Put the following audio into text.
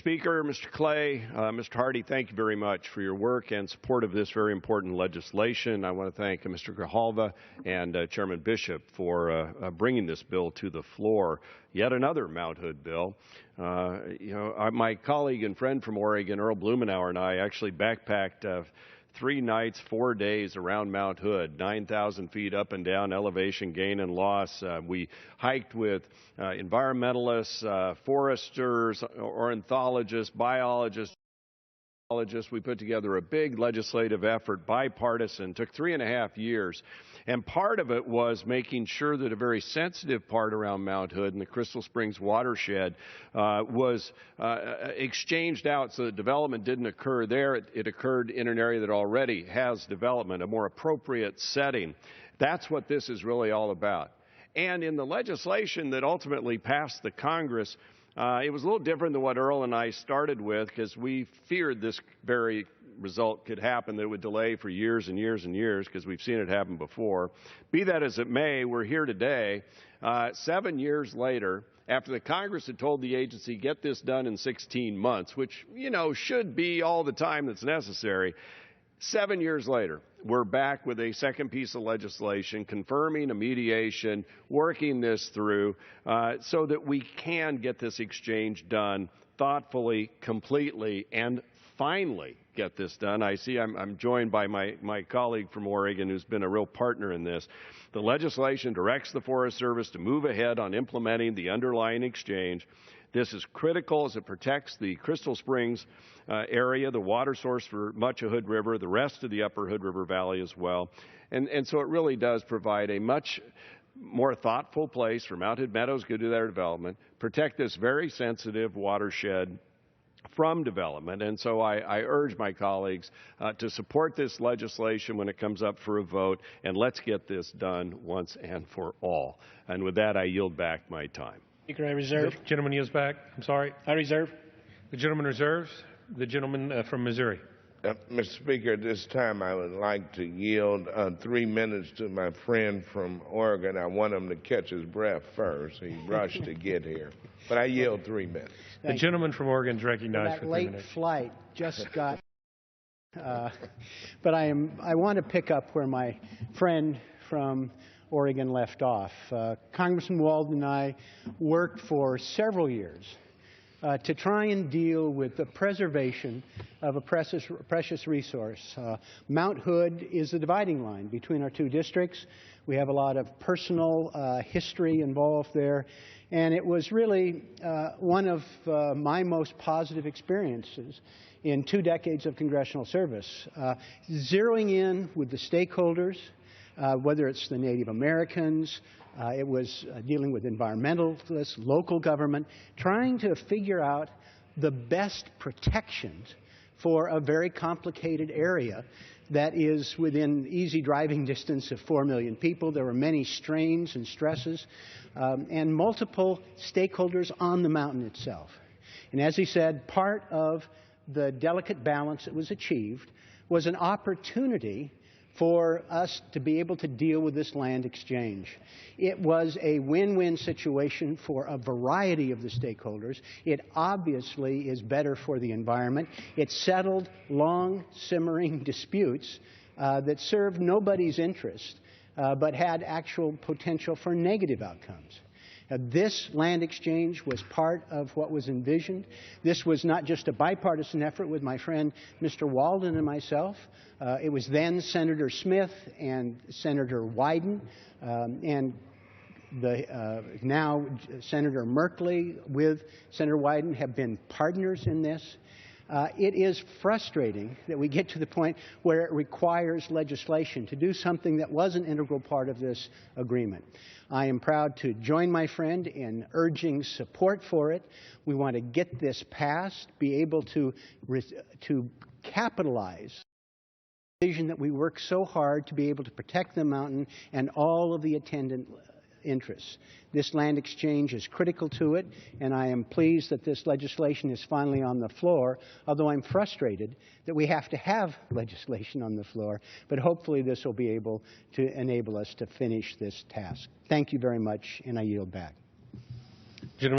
Speaker, Mr. Clay, Mr. Hardy, thank you very much for your work and support of this very important legislation. I want to thank Mr. Grijalva and Chairman Bishop for bringing this bill to the floor. Yet another Mount Hood bill. My colleague and friend from Oregon, Earl Blumenauer, and I actually backpacked 3 nights, 4 days around Mount Hood, 9,000 feet up and down elevation gain and loss. We hiked with environmentalists, foresters, ornithologists, biologists. We put together a big legislative effort, bipartisan, took 3.5 years. And part of it was making sure that a very sensitive part around Mount Hood and the Crystal Springs watershed was exchanged out so that development didn't occur there. It occurred in an area that already has development, a more appropriate setting. That's what this is really all about. And in the legislation that ultimately passed the Congress, it was a little different than what Earl and I started with, because we feared this very result could happen, that it would delay for years and years and years, because we've seen it happen before. Be that as it may, we're here today, 7 years later, after the Congress had told the agency, get this done in 16 months, which, should be all the time that's necessary. 7 years later, we're back with a second piece of legislation confirming a mediation, working this through so that we can get this exchange done thoughtfully, completely, and finally get this done. I see I'm joined by my colleague from Oregon, who's been a real partner in this. The legislation directs the Forest Service to move ahead on implementing the underlying exchange. This is critical as it protects the Crystal Springs area, the water source for much of Hood River, the rest of the upper Hood River Valley as well. And so it really does provide a much more thoughtful place for Mount Hood Meadows to do their development, protect this very sensitive watershed from development. And so I urge my colleagues to support this legislation when it comes up for a vote, and let's get this done once and for all. And with that, I yield back my time. Speaker, I reserve. The gentleman yields back. I'm sorry. I reserve. The gentleman reserves. The gentleman from Missouri. Mr. Speaker, at this time I would like to yield 3 minutes to my friend from Oregon. I want him to catch his breath first. He rushed to get here. But I yield 3 minutes. The gentleman from Oregon is recognized for 3 minutes. That late flight just got... but I want to pick up where my friend from Oregon left off. Congressman Walden and I worked for several years to try and deal with the preservation of a precious resource. Mount Hood is the dividing line between our 2 districts. We have a lot of personal history involved there, and it was really one of my most positive experiences in 2 decades of congressional service. Zeroing in with the stakeholders, whether it's the Native Americans, it was dealing with environmentalists, local government, trying to figure out the best protections for a very complicated area that is within easy driving distance of 4 million people. There were many strains and stresses and multiple stakeholders on the mountain itself. And as he said, part of the delicate balance that was achieved was an opportunity for us to be able to deal with this land exchange. It was a win-win situation for a variety of the stakeholders. It obviously is better for the environment. It settled long simmering disputes that served nobody's interest, but had actual potential for negative outcomes. This land exchange was part of what was envisioned. This was not just a bipartisan effort with my friend Mr. Walden and myself. It was then Senator Smith and Senator Wyden and now Senator Merkley with Senator Wyden have been partners in this. It is frustrating that we get to the point where it requires legislation to do something that was an integral part of this agreement. I am proud to join my friend in urging support for it. We want to get this passed, be able to capitalize the vision that we work so hard to be able to protect the mountain and all of the attendant interests. This land exchange is critical to it, and I am pleased that this legislation is finally on the floor, although I'm frustrated that we have to have legislation on the floor, but hopefully this will be able to enable us to finish this task. Thank you very much, and I yield back.